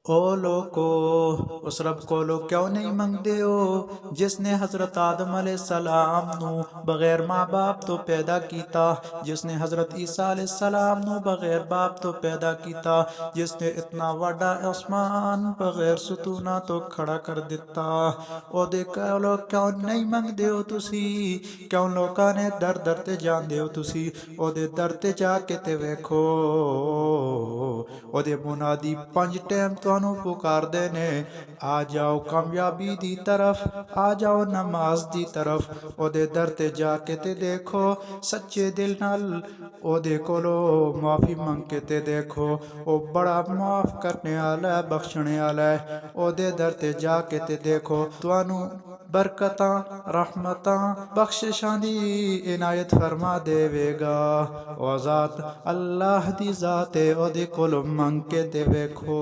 ओ लोगो, उस रब को लोग क्यों नहीं मंगते हो जिसने हज़रत आदम अलैहिस्सलाम नू बगैर माँ बाप तो पैदा कीता, जिसने हज़रत ईसा अलैहिस्सलाम नू बगैर बाप तो पैदा कीता, जिसने इतना वड्डा आसमान बगैर सुतूना तो खड़ा कर दिता। ओ देखो लोग क्यों नहीं मंगते हो तुसी, क्यों लोगों ने दर दर ते जांदे हो तुसी, ओदे दर ते जाके ते वेखो, ओदे मुनादी पंज टाइम तुहानू पुकारदे ने, आ जाओ कामयाबी दी तरफ, आ जाओ नमाज दी तरफ। ओदे दर ते जाके ते देखो सच्चे दिल नाल, ओदे कोलो माफी मंग के ते देखो, ओ बड़ा माफ करने वाला है, बख्शने वाला है। ओदे दर ते जाके ते देखो तुहानू बरकतां रहमतां बख्शिशां दी इनायत फरमा देवेगा। ओ ज़ात अल्लाह दी ज़ात है, ओदे कोलो मंग के ते वेखो।